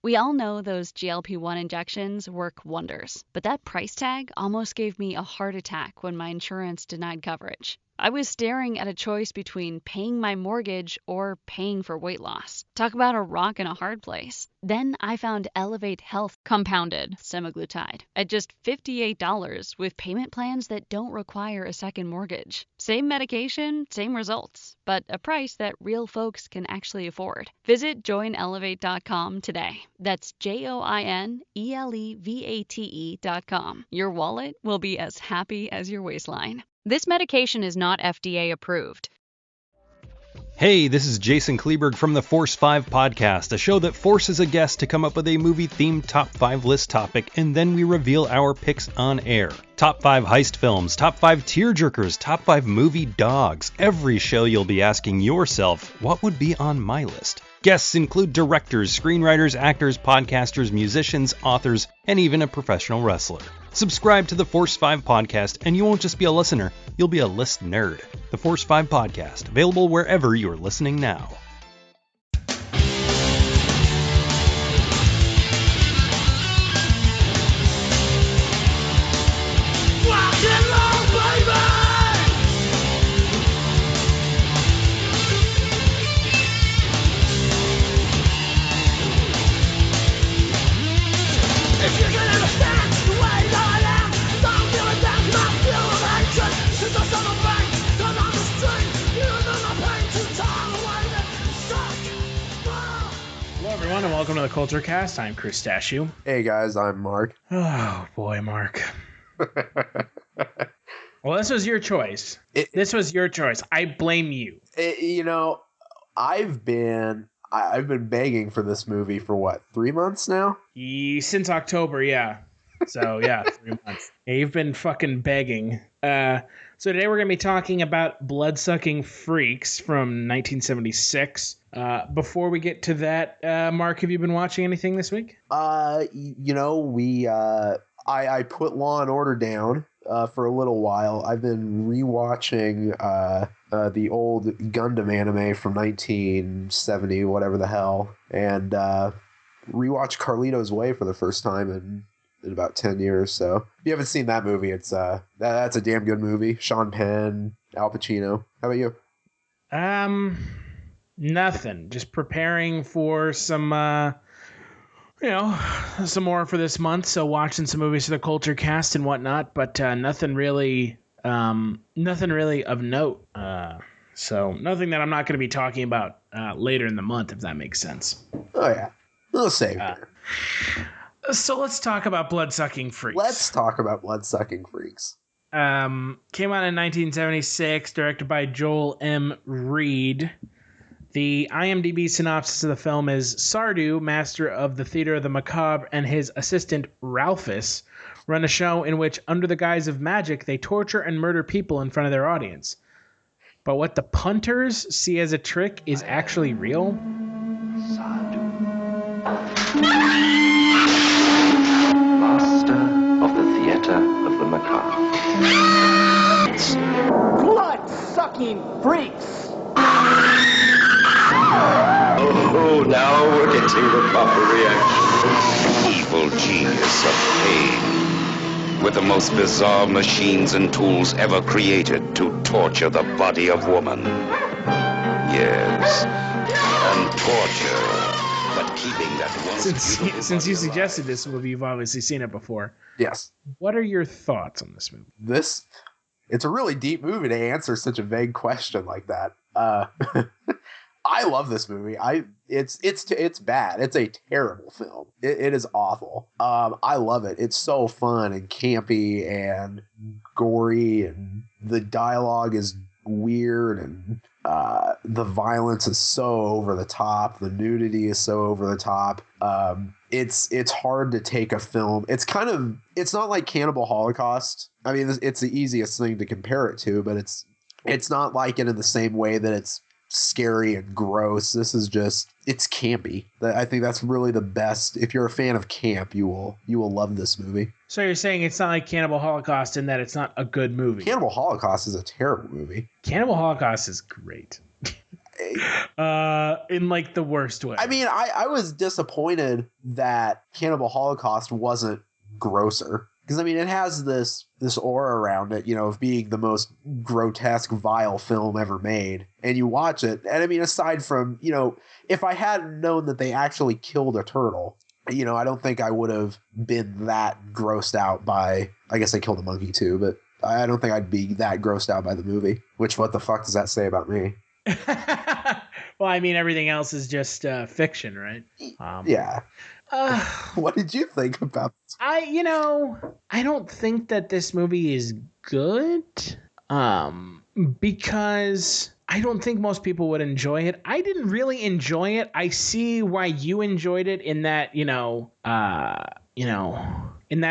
We all know those GLP-1 injections work wonders, but that price tag almost gave me a heart attack when my insurance denied coverage. I was staring at a choice between paying my mortgage or paying for weight loss. Talk about a rock and a hard place. Then I found Elevate Health compounded semaglutide at just $58 with payment plans that don't require a second mortgage. Same medication, same results, but a price that real folks can actually afford. Visit joinelevate.com today. That's JOINELEVATE.com. Your wallet will be as happy as your waistline. This medication is not FDA approved. Hey, this is Jason Kleberg from the Force 5 podcast, a show that forces a guest to come up with a movie-themed top 5 list topic, and then we reveal our picks on air. Top 5 heist films, top 5 tearjerkers, top 5 movie dogs. Every show you'll be asking yourself, what would be on my list? Guests include directors, screenwriters, actors, podcasters, musicians, authors, and even a professional wrestler. Subscribe to the Force 5 podcast, and you won't just be a listener, you'll be a list nerd. The Force 5 podcast, available wherever you're listening now. And welcome to the Kulturecast. I'm Chris Stachiw. Hey guys, I'm Marc. Oh boy, Marc. Well, this was your choice. This was your choice. I blame you. I've been begging for this movie for what, 3 months now? Since October, yeah. So yeah, 3 months. Yeah, you've been fucking begging. So today we're gonna be talking about Bloodsucking Freaks from 1976. Before we get to that, Marc, have you been watching anything this week? I put Law and Order down for a little while. I've been rewatching the old Gundam anime from 1970, whatever the hell, and rewatched Carlito's Way for the first time in about 10 years. So if you haven't seen that movie, it's that's a damn good movie. Sean Penn, Al Pacino. How about you? Nothing. Just preparing for some more for this month. So watching some movies for the Kulturecast and whatnot, but nothing really of note. So nothing that I'm not going to be talking about later in the month, if that makes sense. Oh yeah, we'll save it. So let's talk about Bloodsucking Freaks. Let's talk about Bloodsucking Freaks. Came out in 1976, directed by Joel M. Reed. The IMDb synopsis of the film is: Sardu, master of the Theater of the Macabre, and his assistant Ralphus run a show in which, under the guise of magic, they torture and murder people in front of their audience. But what the punters see as a trick is actually real. Sardu, master of the Theater of the Macabre. Blood-sucking freaks! Oh, now we're getting the proper reaction. Evil genius of pain, with the most bizarre machines and tools ever created to torture the body of woman. Yes, and torture, but keeping that once beautiful Since you body suggested alive. this movie, you've obviously seen it before. Yes. What are your thoughts on this movie? It's a really deep movie to answer such a vague question like that. I love this movie. It's bad. It's a terrible film. It is awful. I love it. It's so fun and campy and gory, and the dialogue is weird, and the violence is so over the top. The nudity is so over the top. It's hard to take a film. It's not like Cannibal Holocaust. I mean, it's the easiest thing to compare it to, but it's not like it in the same way that it's scary and gross. This is it's campy. I think that's really the best. If you're a fan of camp, you will love this movie. So you're saying it's not like Cannibal Holocaust in that it's not a good movie? Cannibal Holocaust is a terrible movie. Cannibal Holocaust is great. In like the worst way. I mean, I was disappointed that Cannibal Holocaust wasn't grosser. Because, I mean, it has this aura around it, of being the most grotesque, vile film ever made. And you watch it, and I mean, aside from, if I hadn't known that they actually killed a turtle, I don't think I would have been that grossed out by, I guess they killed a monkey too, but I don't think I'd be that grossed out by the movie. Which, what the fuck does that say about me? Well, I mean, everything else is just fiction, right? Yeah. What did you think about this? I don't think that this movie is good because I don't think most people would enjoy it. I didn't really enjoy it. I see why you enjoyed it in that, in that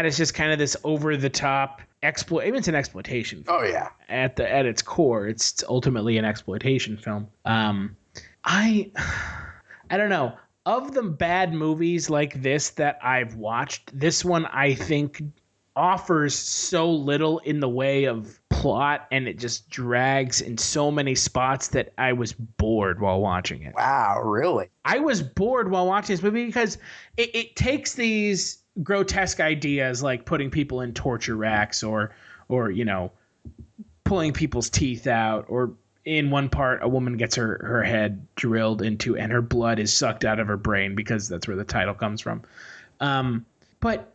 it's just kind of this over the top even it's an exploitation film. Oh yeah. At its core, it's ultimately an exploitation film. I don't know. Of the bad movies like this that I've watched, this one I think offers so little in the way of plot, and it just drags in so many spots that I was bored while watching it. Wow, really? I was bored while watching this movie because it takes these grotesque ideas like putting people in torture racks or pulling people's teeth out, or in one part, a woman gets her head drilled into and her blood is sucked out of her brain because that's where the title comes from. But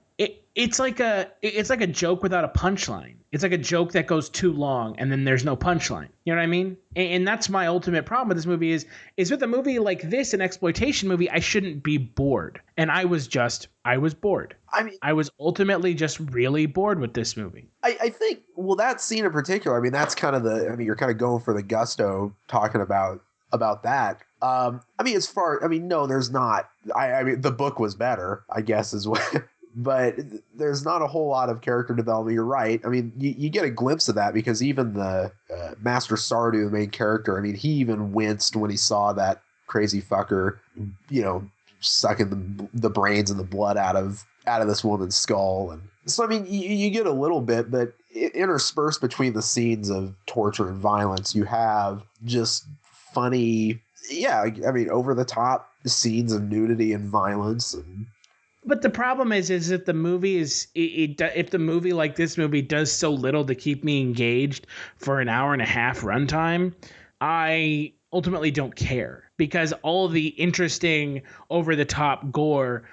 it's like a joke without a punchline. It's like a joke that goes too long and then there's no punchline. You know what I mean? And that's my ultimate problem with this movie is with a movie like this, an exploitation movie, I shouldn't be bored. And I was bored. I mean, I was ultimately just really bored with this movie. I think, well, that scene in particular, I mean, that's kind of you're kind of going for the gusto talking about that. I mean, no, there's not. I mean, the book was better, I guess, is what. But there's not a whole lot of character development. You're right. I mean, you get a glimpse of that because even the Master Sardu, the main character, I mean, he even winced when he saw that crazy fucker, sucking the brains and the blood out of this woman's skull. And so, I mean, you get a little bit, but interspersed between the scenes of torture and violence, you have just funny, I mean, over the top scenes of nudity and violence. But the problem is that the movie if the movie like this movie does so little to keep me engaged for an hour and a half runtime, I ultimately don't care because all the interesting over the top gore,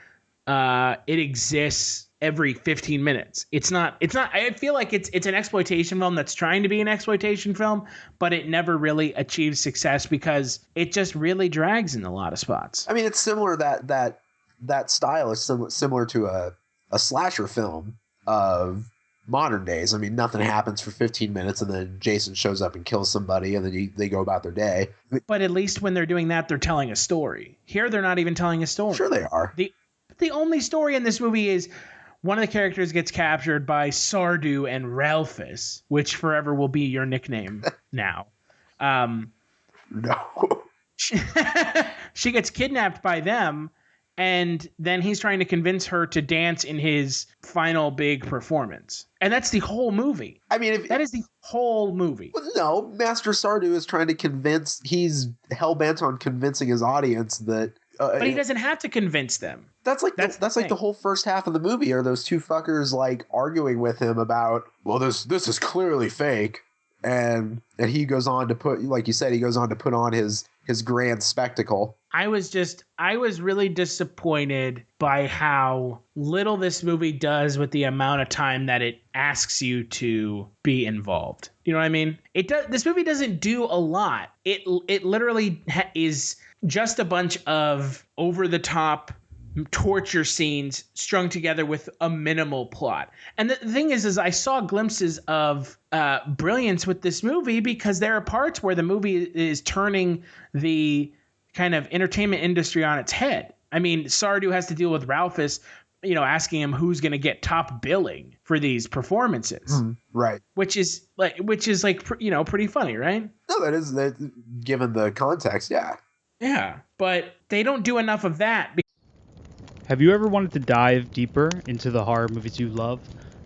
it exists every 15 minutes. It's not, I feel like it's an exploitation film that's trying to be an exploitation film, but it never really achieves success because it just really drags in a lot of spots. I mean, it's similar that style is similar to a slasher film of modern days. I mean, nothing happens for 15 minutes and then Jason shows up and kills somebody and then they go about their day. But at least when they're doing that, they're telling a story. Here, they're not even telling a story. Sure they are. The only story in this movie is one of the characters gets captured by Sardu and Ralphus, which forever will be your nickname now. No. She gets kidnapped by them, and then he's trying to convince her to dance in his final big performance. And that's the whole movie. I mean, that is the whole movie. No, Master Sardu is trying to he's hell-bent on convincing his audience that... but he doesn't have to convince them. That's like the whole first half of the movie are those two fuckers like arguing with him about, well, this is clearly fake. And he goes on to put, like you said, on his grand spectacle. I was really disappointed by how little this movie does with the amount of time that it asks you to be involved. You know what I mean? This movie doesn't do a lot. It literally is just a bunch of over the top torture scenes strung together with a minimal plot. And the thing is I saw glimpses of brilliance with this movie because there are parts where the movie is turning the kind of entertainment industry on its head. I mean, Sardu has to deal with Ralphus, asking him who's going to get top billing for these performances. Right. Which is pretty funny, right? No, that given the context. Yeah. Yeah. But they don't do enough of that. Have you ever wanted to dive deeper into the horror movies you love?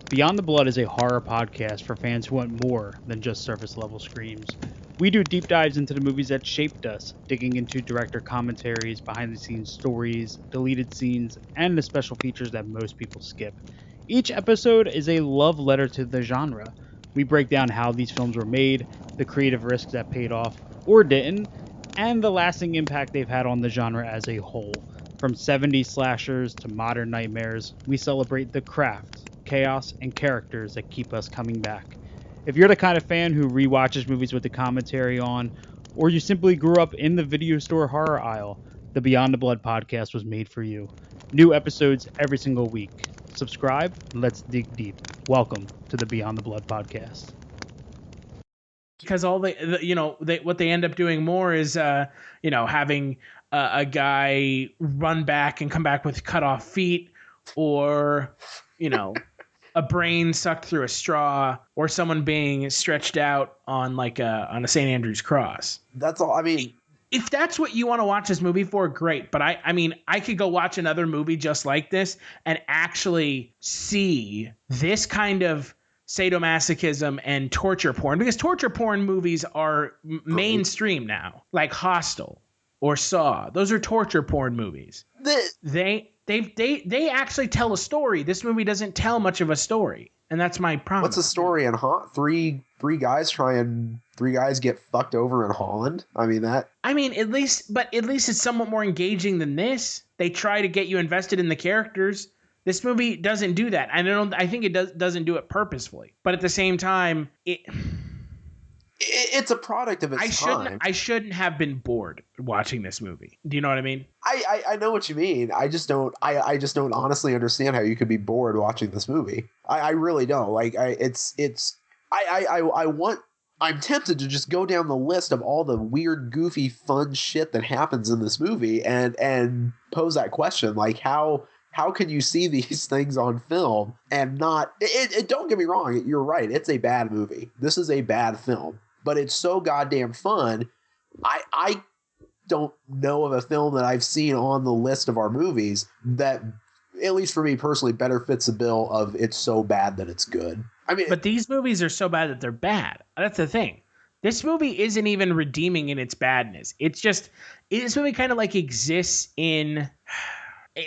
Beyond the Blood is a horror podcast for fans who want more than just surface level screams. We do deep dives into the movies that shaped us, digging into director commentaries, behind-the-scenes stories, deleted scenes, and the special features that most people skip. Each episode is a love letter to the genre. We break down how these films were made, the creative risks that paid off or didn't, and the lasting impact they've had on the genre as a whole. From 70s slashers to modern nightmares, we celebrate the craft, chaos, and characters that keep us coming back. If you're the kind of fan who rewatches movies with the commentary on, or you simply grew up in the video store horror aisle, the Beyond the Blood podcast was made for you. New episodes every single week. Subscribe, and let's dig deep. Welcome to the Beyond the Blood podcast. Because all what they end up doing more is, having a guy run back and come back with cut off feet, or, a brain sucked through a straw, or someone being stretched out on a St. Andrew's cross. That's all. I mean, if that's what you want to watch this movie for, great. But I could go watch another movie just like this and actually see this kind of sadomasochism and torture porn, because torture porn movies are mainstream now, like Hostel or Saw. Those are torture porn movies. They actually tell a story. This movie doesn't tell much of a story, and that's my problem. What's the story in three guys get fucked over in Holland? At least it's somewhat more engaging than this. They try to get you invested in the characters. This movie doesn't do that. I think it doesn't do it purposefully. But at the same time, it's a product of its time. I shouldn't have been bored watching this movie. Do you know what I mean? I know what you mean. I just don't honestly understand how you could be bored watching this movie. I really don't. I'm tempted to just go down the list of all the weird, goofy, fun shit that happens in this movie and pose that question. Like, how can you see these things on film and not don't get me wrong, you're right, it's a bad movie. This is a bad film, but it's so goddamn fun. I don't know of a film that I've seen on the list of our movies that, at least for me personally, better fits the bill of it's so bad that it's good. But these movies are so bad that they're bad. That's the thing. This movie isn't even redeeming in its badness. It's just, this movie kind of exists in...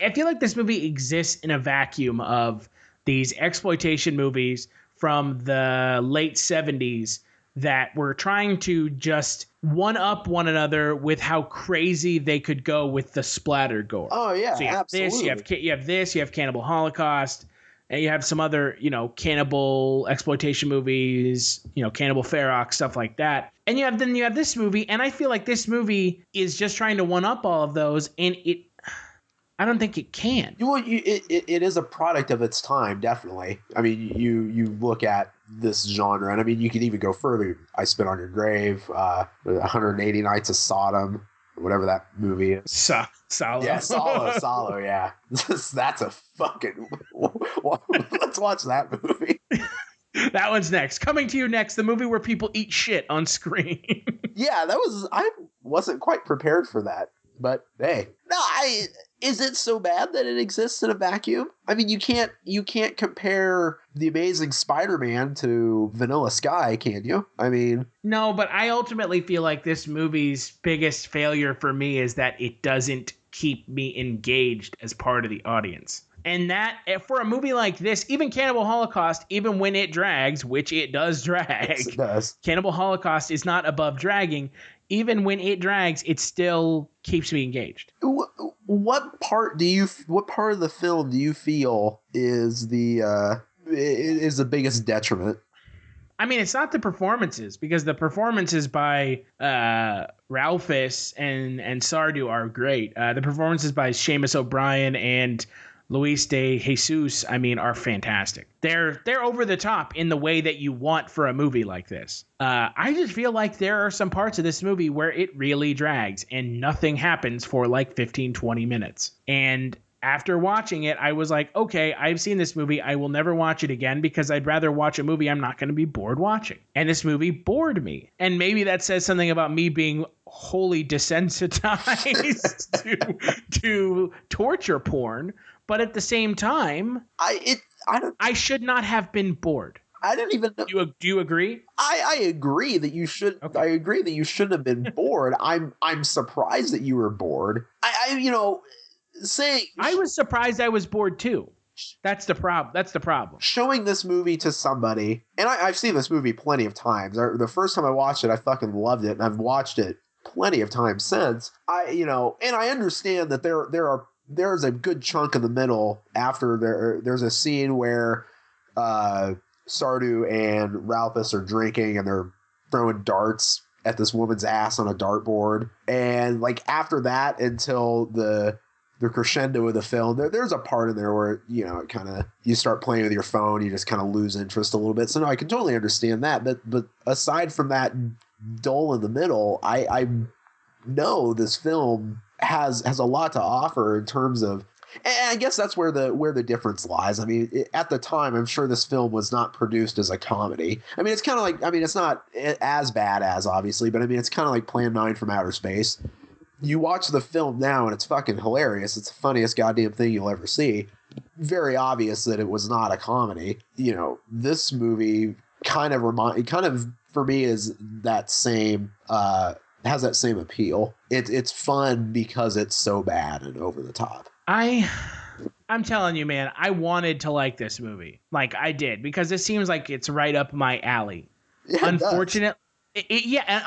I feel like this movie exists in a vacuum of these exploitation movies from the late 70s that were trying to just one-up one another with how crazy they could go with the splatter gore. Oh, yeah, so you have absolutely. you have Cannibal Holocaust, and you have some other, cannibal exploitation movies, Cannibal Ferox, stuff like that. And you have this movie, and I feel like this movie is just trying to one-up all of those, and I don't think it can. It is a product of its time, definitely. You look at this genre, and you can even go further. I Spit on Your Grave, 180 Nights of Sodom, whatever that movie is. Salo. Yeah, Salo, yeah. That's a fucking... Let's watch that movie. That one's next. Coming to you next, the movie where people eat shit on screen. Yeah, I wasn't quite prepared for that. But hey, is it so bad that it exists in a vacuum? You can't compare The Amazing Spider-Man to Vanilla Sky, can you? No, but I ultimately feel like this movie's biggest failure for me is that it doesn't keep me engaged as part of the audience. And that, for a movie like this, even Cannibal Holocaust, even when it drags, which it does drag, yes, it does. Cannibal Holocaust is not above dragging. Even when it drags, it still keeps me engaged. What part of the film do you feel is the biggest detriment? It's not the performances, because the performances by Ralphus and Sardu are great. The performances by Seamus O'Brien and Luis de Jesus, are fantastic. They're over the top in the way that you want for a movie like this. I just feel like there are some parts of this movie where it really drags and nothing happens for 15, 20 minutes. And after watching it, I was like, okay, I've seen this movie. I will never watch it again because I'd rather watch a movie I'm not going to be bored watching. And this movie bored me. And maybe that says something about me being wholly desensitized to torture porn. But at the same time, I should not have been bored. I didn't even know. Do you agree? I agree that you should. Okay. I agree that you shouldn't have been bored. I'm surprised that you were bored. I was surprised I was bored too. That's the problem. Showing this movie to somebody, and I've seen this movie plenty of times. The first time I watched it, I fucking loved it, and I've watched it plenty of times since. And I understand that there's a good chunk in the middle after there's a scene where Sardu and Ralphus are drinking and they're throwing darts at this woman's ass on a dartboard, and like after that until the crescendo of the film, there's a part in there where, it kind of, you start playing with your phone, you just kind of lose interest a little bit. So no, I can totally understand that. But aside from that dull in the middle, I know this film has a lot to offer in terms of, and I guess that's where the difference lies. I mean, at the time, I'm sure this film was not produced as a comedy. I mean, it's kind of like, it's not as bad as, obviously, but I mean, it's kind of like Plan 9 from Outer Space. You watch the film now and it's fucking hilarious. It's the funniest goddamn thing you'll ever see. Very obvious that it was not a comedy. This movie kind of for me is that same, has that same appeal. It's fun because it's so bad and over the top. I'm telling you, man, I wanted to like this movie. Like I did, because it seems like it's right up my alley. Yeah, unfortunately,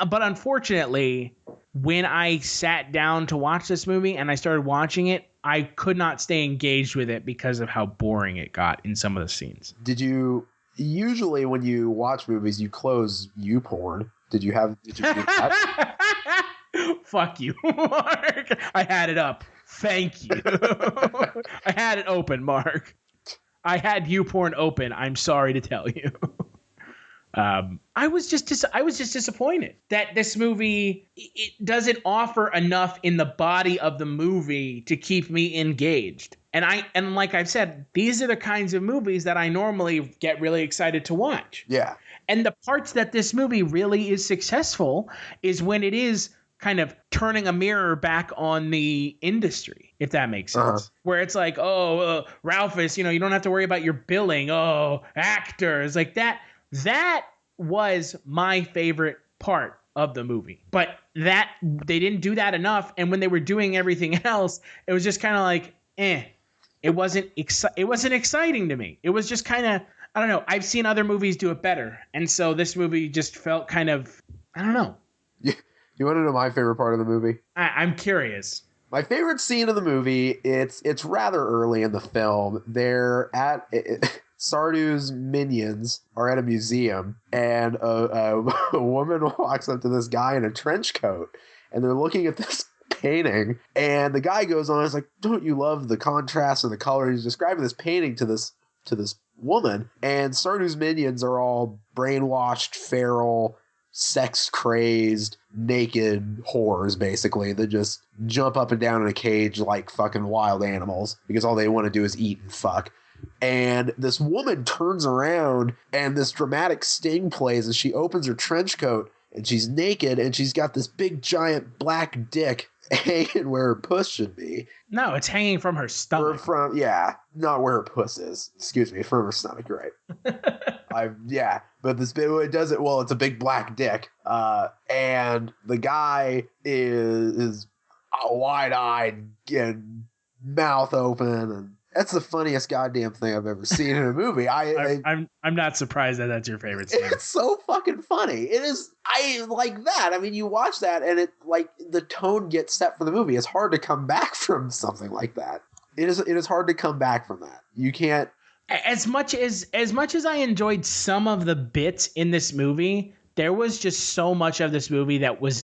but unfortunately, when I sat down to watch this movie and I started watching it, I could not stay engaged with it because of how boring it got in some of the scenes. Did you usually, when you watch movies, you close YouPorn? Did you do that? Fuck you, Mark. I had it up. Thank you. I had it open, Mark. I had YouPorn open. I'm sorry to tell you. I was just disappointed that this movie, it doesn't offer enough in the body of the movie to keep me engaged. And like I've said, these are the kinds of movies that I normally get really excited to watch. Yeah. And the parts that this movie really is successful is when it is kind of turning a mirror back on the industry, if that makes sense. Uh-huh. Where it's like, Ralphus, you don't have to worry about your billing. Oh, actors like that. That was my favorite part of the movie. But that they didn't do that enough. And when they were doing everything else, it was just kind of like, It wasn't exciting to me. It was just kind of, I don't know. I've seen other movies do it better. And so this movie just felt kind of, I don't know. You want to know my favorite part of the movie? I'm curious. My favorite scene of the movie, it's rather early in the film. They're at Sardu's minions are at a museum, and a woman walks up to this guy in a trench coat, and they're looking at this painting, and the guy goes on, it's like, don't you love the contrast and the color? He's describing this painting to this woman, and Sardu's minions are all brainwashed, feral, sex-crazed, naked whores, basically, that just jump up and down in a cage like fucking wild animals because all they want to do is eat and fuck. And this woman turns around and this dramatic sting plays as she opens her trench coat and she's naked and she's got this big giant black dick hanging where her puss should be. No, it's hanging from her stomach. Not where her puss is. Excuse me, from her stomach, right? But this bit, it does it well. It's a big black dick, and the guy is wide-eyed and mouth open, and that's the funniest goddamn thing I've ever seen in a movie. I'm not surprised that that's your favorite scene. It's so fucking funny. It is. I like that. I mean, you watch that, and it like the tone gets set for the movie. It's hard to come back from something like that. It is hard to come back from that. You can't. As much as I enjoyed some of the bits in this movie, there was just so much of this movie that was.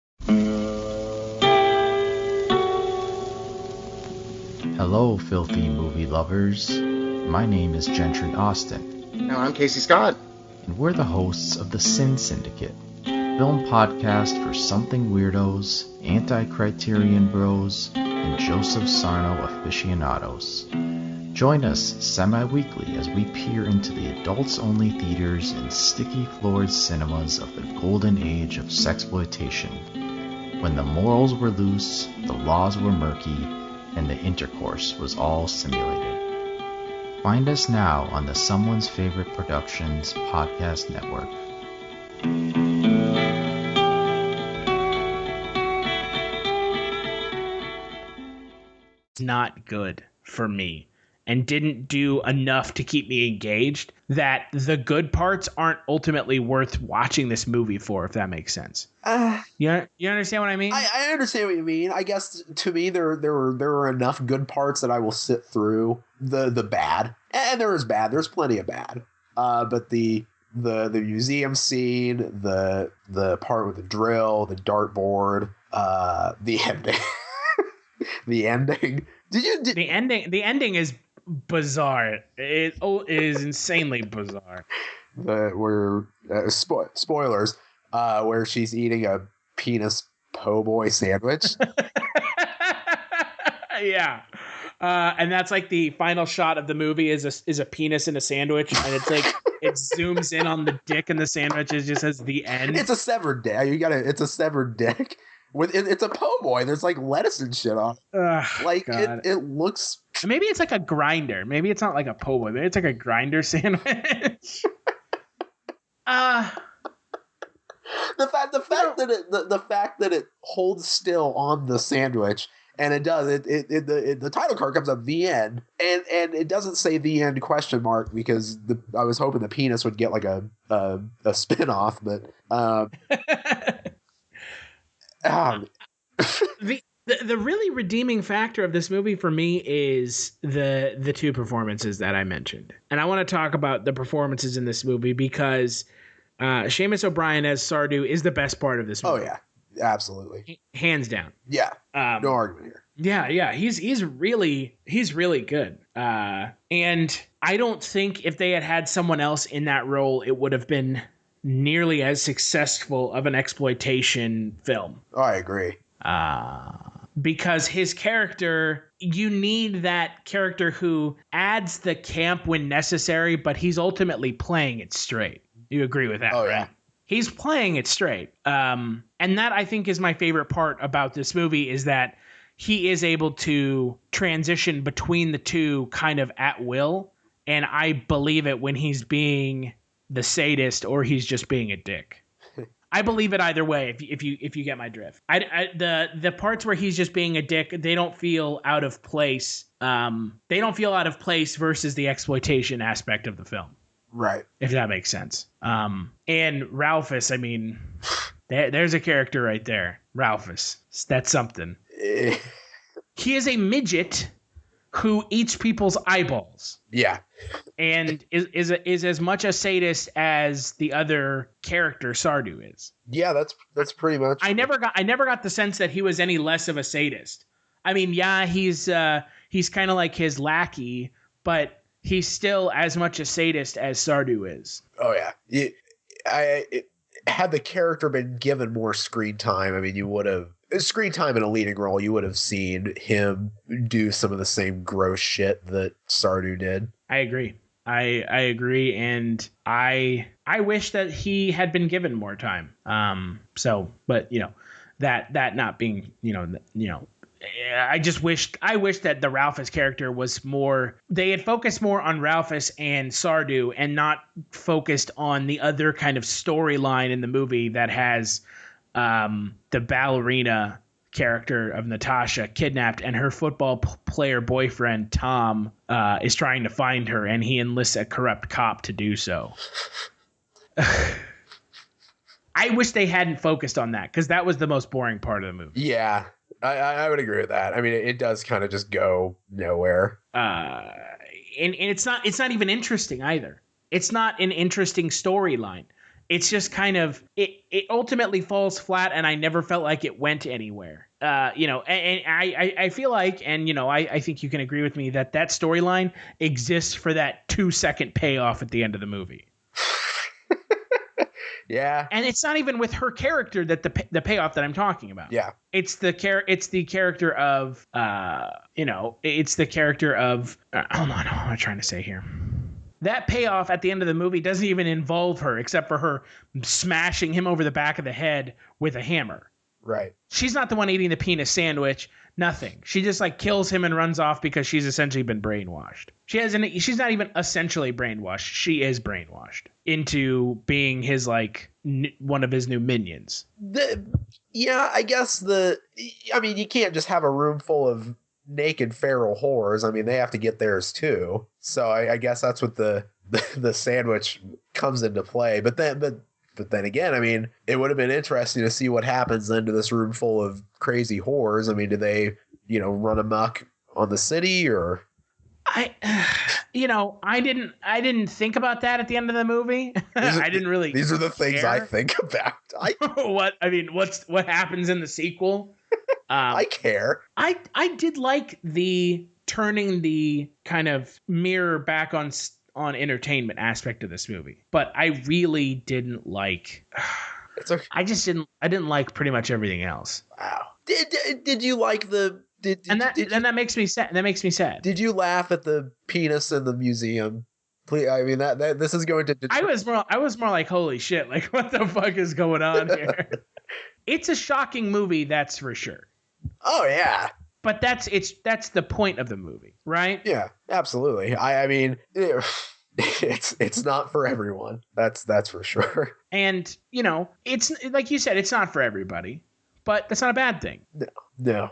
Hello, filthy movie lovers. My name is Gentry Austin. And I'm Casey Scott. And we're the hosts of the Sin Syndicate, film podcast for something weirdos, anti-criterion bros, and Joseph Sarno aficionados. Join us semi-weekly as we peer into the adults-only theaters and sticky-floored cinemas of the golden age of sexploitation, when the morals were loose, the laws were murky, and the intercourse was all simulated. Find us now on the Someone's Favorite Productions podcast network. It's not good for me and didn't do enough to keep me engaged that the good parts aren't ultimately worth watching this movie for, if that makes sense. You understand what I mean? I understand what you mean. I guess to me there were enough good parts that I will sit through the bad, and there is bad. There's plenty of bad. But the museum scene, the part with the drill, the dartboard, the ending, the ending. The ending is bizarre. It is insanely bizarre. Spoilers. Where she's eating a penis po' boy sandwich. Yeah. And that's like the final shot of the movie is a penis in a sandwich, and it's like it zooms in on the dick in the sandwich. It just says the end. It's a severed dick. It's a severed dick. It's a po' boy. There's like lettuce and shit on it. It looks. Maybe it's like a grinder. Maybe it's not like a po' boy. Maybe it's like a grinder sandwich. The fact that it holds still on the sandwich, and it does the title card comes up the end, and it doesn't say the end ? Because I was hoping the penis would get like a spin-off, but the really redeeming factor of this movie for me is the two performances that I mentioned, and I want to talk about the performances in this movie because Seamus O'Brien as Sardu is the best part of this movie. Oh yeah, absolutely, hands down. Yeah, no argument here. Yeah, he's really good. And I don't think if they had someone else in that role, it would have been nearly as successful of an exploitation film. Oh, I agree. Because his character, you need that character who adds the camp when necessary, but he's ultimately playing it straight. You agree with that, right? Yeah. He's playing it straight. And that, I think, is my favorite part about this movie, is that he is able to transition between the two kind of at will. And I believe it when he's being the sadist or he's just being a dick. I believe it either way, if you get my drift. The parts where he's just being a dick, they don't feel out of place. They don't feel out of place versus the exploitation aspect of the film. Right. If that makes sense. And Ralphus, I mean, there's a character right there. Ralphus. That's something. He is a midget who eats people's eyeballs. Yeah. And is as much a sadist as the other character Sardu is. Yeah, that's pretty much. I never got the sense that he was any less of a sadist. I mean, yeah, he's kind of like his lackey, but he's still as much a sadist as Sardu is. Oh yeah. Had the character been given more screen time, I mean, you would have screen time in a leading role. You would have seen him do some of the same gross shit that Sardu did. I agree. I agree, and I wish that he had been given more time. But that not being I wish that the Ralphus character was more. They had focused more on Ralphus and Sardu and not focused on the other kind of storyline in the movie that has the ballerina character of Natasha kidnapped, and her football player boyfriend Tom is trying to find her, and he enlists a corrupt cop to do so. I wish they hadn't focused on that, because that was the most boring part of the movie. Yeah, I would agree with that. I mean, it does kind of just go nowhere. And it's not even interesting either. It's not an interesting storyline. It's just kind of it ultimately falls flat, and I never felt like it went anywhere. And I feel like, and I think you can agree with me that storyline exists for that 2-second payoff at the end of the movie. Yeah, and it's not even with her character that the payoff that I'm talking about. Yeah, it's the character of it's the character of hold on, what am I trying to say here? That payoff at the end of the movie doesn't even involve her, except for her smashing him over the back of the head with a hammer. Right. She's not the one eating the penis sandwich. Nothing. She just like kills him and runs off because she's essentially been brainwashed. She's not even essentially brainwashed. She is brainwashed into being his like one of his new minions. Yeah, I guess I mean, you can't just have a room full of naked feral whores. I mean, they have to get theirs too. So I guess that's what the sandwich comes into play. But then again, I mean, it would have been interesting to see what happens then to this room full of crazy whores. I mean, do they, run amok on the city or? I didn't think about that at the end of the movie. I didn't really. These are the things care. I think about. What happens in the sequel? I care. I did like the turning the kind of mirror back on entertainment aspect of this movie, but I really didn't like. It's okay. I didn't like pretty much everything else. Wow. Did you like the? That makes me sad. That makes me sad. Did you laugh at the penis in the museum? Please, I mean that this is going to. I was more like, holy shit! Like, what the fuck is going on here? It's a shocking movie, that's for sure. Oh yeah. But that's the point of the movie, right? Yeah, absolutely. I mean, it's not for everyone. That's for sure. And it's like you said, it's not for everybody, but that's not a bad thing. No.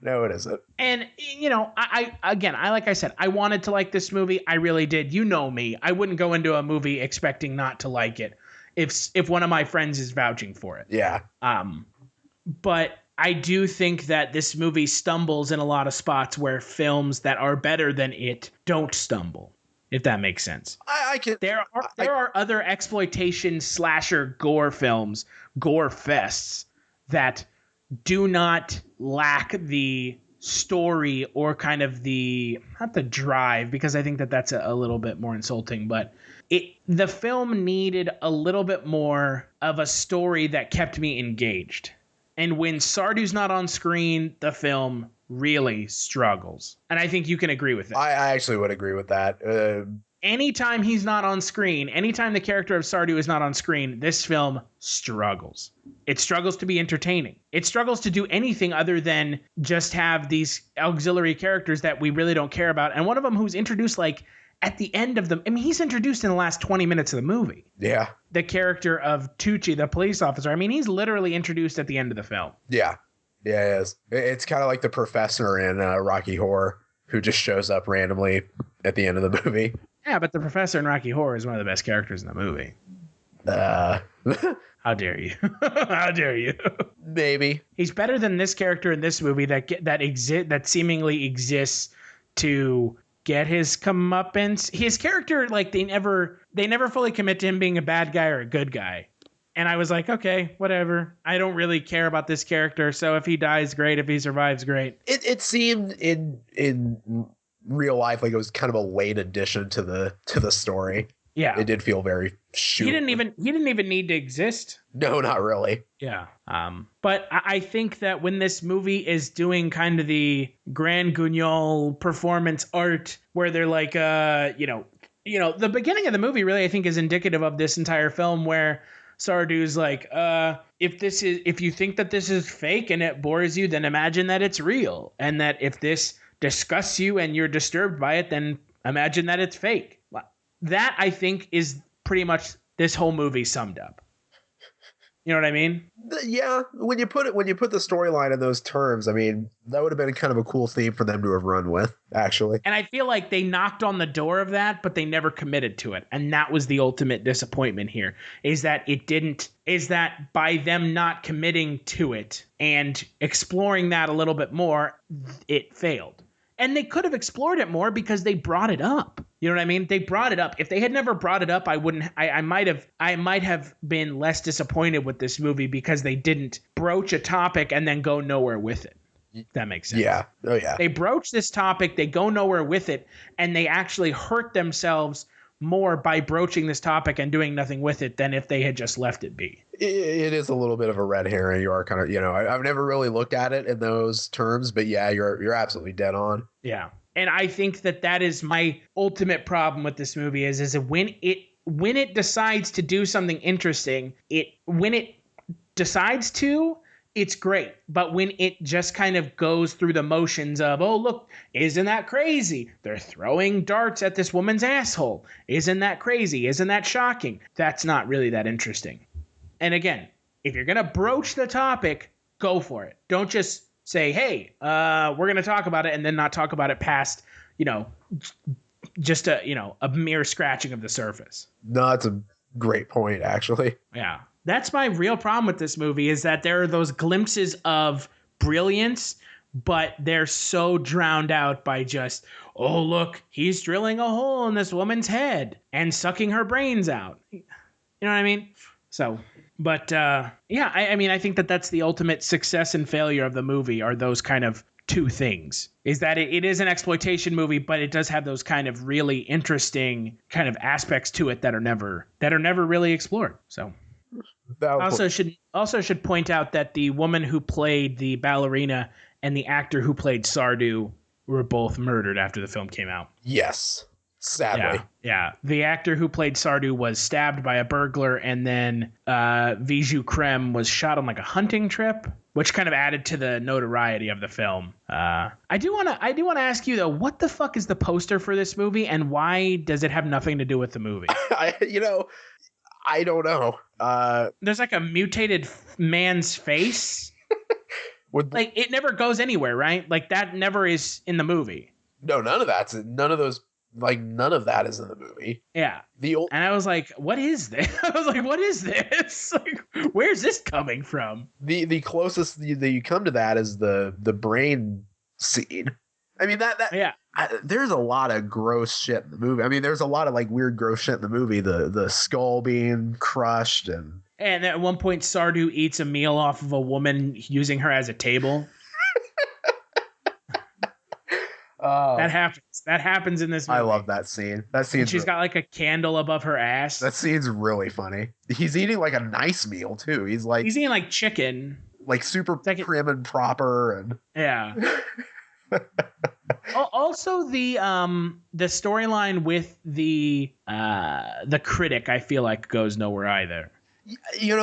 No, it isn't. And like I said, I wanted to like this movie. I really did. You know me. I wouldn't go into a movie expecting not to like it if one of my friends is vouching for it. Yeah. But I do think that this movie stumbles in a lot of spots where films that are better than it don't stumble, if that makes sense. I can. There are other exploitation slasher gore films, gore fests, that do not lack the story or kind of not the drive, because I think that's a little bit more insulting, but the film needed a little bit more of a story that kept me engaged. And when Sardu's not on screen, the film really struggles. And I think you can agree with that. I actually would agree with that. Anytime he's not on screen, anytime the character of Sardu is not on screen, this film struggles. It struggles to be entertaining. It struggles to do anything other than just have these auxiliary characters that we really don't care about. And one of them who's introduced like at the end of he's introduced in the last 20 minutes of the movie. Yeah. The character of Tucci, the police officer. I mean, he's literally introduced at the end of the film. Yeah. Yeah, it is. It's kind of like the professor in Rocky Horror, who just shows up randomly at the end of the movie. Yeah, but the professor in Rocky Horror is one of the best characters in the movie. How dare you? How dare you? Maybe. He's better than this character in this movie that seemingly exists to get his comeuppance. His character, like, they never fully commit to him being a bad guy or a good guy. And I was like, okay, whatever. I don't really care about this character. So if he dies, great. If he survives, great. It seemed in real life like it was kind of a late addition to the story. Yeah, it did feel very shoot. He didn't even need to exist. No, not really. Yeah. But I think that when this movie is doing kind of the Grand Guignol performance art, where they're like, the beginning of the movie really, I think, is indicative of this entire film, where Sardu's like, if you think that this is fake and it bores you, then imagine that it's real, and that if this disgusts you and you're disturbed by it, then imagine that it's fake. That, I think, is pretty much this whole movie summed up. You know what I mean? Yeah. When you put the storyline in those terms, I mean, that would have been kind of a cool theme for them to have run with, actually. And I feel like they knocked on the door of that, but they never committed to it. And that was the ultimate disappointment here, is that by them not committing to it and exploring that a little bit more, it failed. And they could have explored it more because they brought it up. You know what I mean? They brought it up. If they had never brought it up, I might have been less disappointed with this movie, because they didn't broach a topic and then go nowhere with it. That makes sense. Yeah. Oh yeah. They broach this topic, they go nowhere with it, and they actually hurt themselves more by broaching this topic and doing nothing with it than if they had just left it be. It is a little bit of a red herring. You are kind of, I've never really looked at it in those terms, but yeah, you're absolutely dead on. Yeah. And I think that is my ultimate problem with this movie is when it decides to do something interesting, when it decides to, it's great. But when it just kind of goes through the motions of, oh, look, isn't that crazy? They're throwing darts at this woman's asshole. Isn't that crazy? Isn't that shocking? That's not really that interesting. And again, if you're going to broach the topic, go for it. Don't just say, hey, we're going to talk about it and then not talk about it past, just a mere scratching of the surface. No, that's a great point, actually. Yeah. That's my real problem with this movie, is that there are those glimpses of brilliance, but they're so drowned out by just, oh, look, he's drilling a hole in this woman's head and sucking her brains out. You know what I mean? So, but I think that's the ultimate success and failure of the movie, are those kind of two things. Is that it is an exploitation movie, but it does have those kind of really interesting kind of aspects to it that are never really explored. So. Also should point out that the woman who played the ballerina and the actor who played Sardu were both murdered after the film came out. Yes, sadly. Yeah. The actor who played Sardu was stabbed by a burglar, and then Viju Krem was shot on like a hunting trip, which kind of added to the notoriety of the film. I do want to ask you though, what the fuck is the poster for this movie, and why does it have nothing to do with the movie? I don't know. There's like a mutated man's face. Like it never goes anywhere, right? Like that never is in the movie. No, none of that is in the movie. Yeah. And I was like, what is this? What is this? Like, where's this coming from? The closest that you come to that is the brain scene. I mean there's a lot of gross shit in the movie. I mean, there's a lot of like weird gross shit in the movie. The skull being crushed and at one point Sardu eats a meal off of a woman using her as a table. That happens in this movie. I love that scene. She's got like a candle above her ass. That scene's really funny. He's eating like a nice meal too. He's eating like chicken, like super prim and proper, and yeah. Also, the storyline with the critic, I feel like goes nowhere either.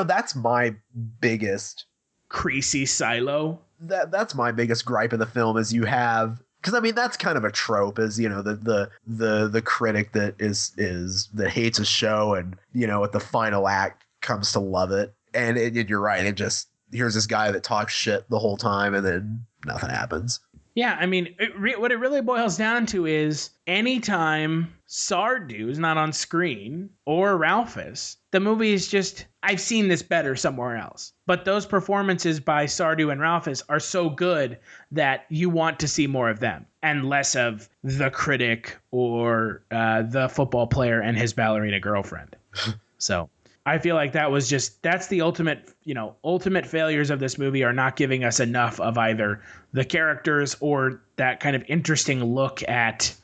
That's my biggest creasy silo. That's my biggest gripe of the film is you have, because I mean that's kind of a trope, is the critic that hates a show and at the final act comes to love it, and you're right, it just, here's this guy that talks shit the whole time and then nothing happens. Yeah, I mean, what it really boils down to is anytime Sardu is not on screen or Ralphus, the movie is just, I've seen this better somewhere else. But those performances by Sardu and Ralphus are so good that you want to see more of them and less of the critic or the football player and his ballerina girlfriend. So I feel like that's the ultimate failures of this movie, are not giving us enough of either the characters or that kind of interesting look at,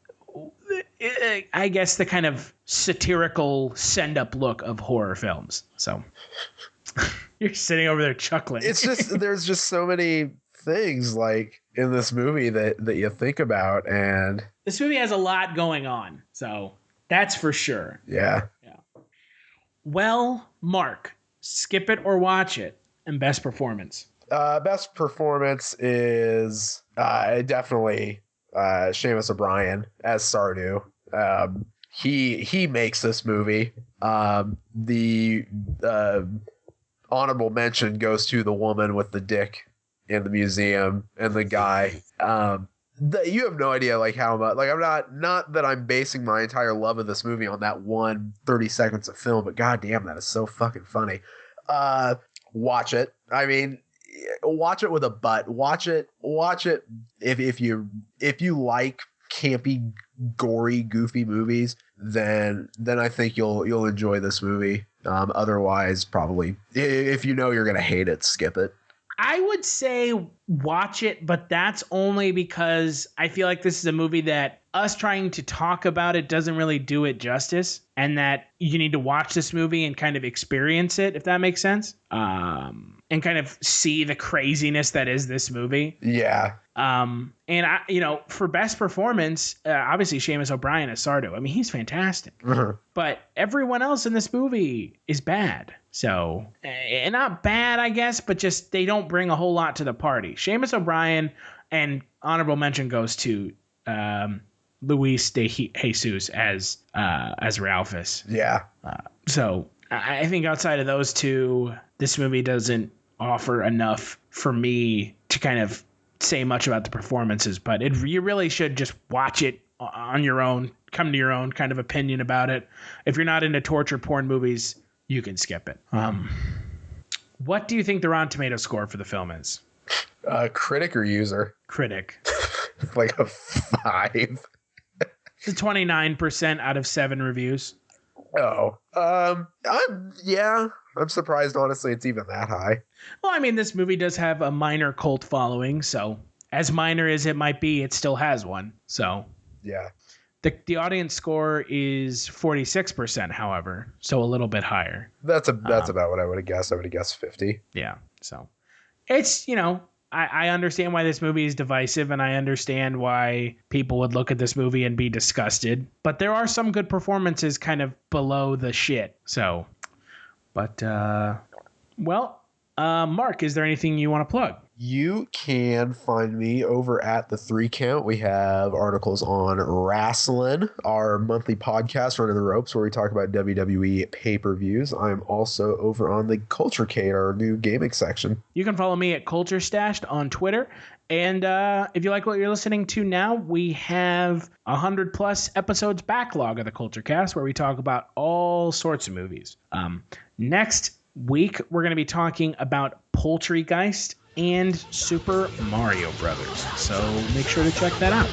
I guess, the kind of satirical send-up look of horror films. So you're sitting over there chuckling. It's just, there's just so many things like in this movie that you think about, and this movie has a lot going on. So that's for sure. Yeah. Well, Mark, skip it or watch it, and best performance. Best performance is definitely Seamus O'Brien as Sardu. He makes this movie. The honorable mention goes to the woman with the dick in the museum and the guy. You have no idea like how much, like, I'm not that I'm basing my entire love of this movie on that 30 seconds of film, but goddamn, that is so fucking funny. Watch it. I mean, watch it with a butt. Watch it if you like campy, gory, goofy movies, then I think you'll enjoy this movie. Otherwise, probably if you're gonna hate it, skip it. I would say watch it, but that's only because I feel like this is a movie that us trying to talk about it doesn't really do it justice, and that you need to watch this movie and kind of experience it, if that makes sense, and kind of see the craziness that is this movie. Yeah. And for best performance, obviously Seamus O'Brien as Sardu. I mean, he's fantastic, but everyone else in this movie is bad. So, not bad, I guess, but just they don't bring a whole lot to the party. Seamus O'Brien, and honorable mention goes to Luis de Jesus as Ralphus. Yeah. So I think outside of those two, this movie doesn't offer enough for me to kind of say much about the performances, but you really should just watch it on your own, come to your own kind of opinion about it. If you're not into torture porn movies, you can skip it. What do you think the Rotten Tomatoes score for the film is? Critic or user? Critic. Like a 5. It's a 29% out of 7 reviews. Oh, I'm surprised, honestly, it's even that high. Well, I mean, this movie does have a minor cult following, so as minor as it might be, it still has one. So yeah, the audience score is 46%, however, so a little bit higher. That's about what I would have guessed. I would have guessed 50. Yeah, so it's, I understand why this movie is divisive, and I understand why people would look at this movie and be disgusted. But there are some good performances kind of below the shit. So, but, Mark, is there anything you want to plug? You can find me over at the 3 Count. We have articles on wrestling, our monthly podcast, Running the Ropes, where we talk about WWE pay-per-views. I'm also over on the Kulturecast, our new gaming section. You can follow me at Kulturestashed on Twitter. And if you like what you're listening to now, we have 100+ episodes backlog of the Kulturecast, where we talk about all sorts of movies. Next week, we're going to be talking about Poultrygeist and Super Mario Brothers. So make sure to check that out.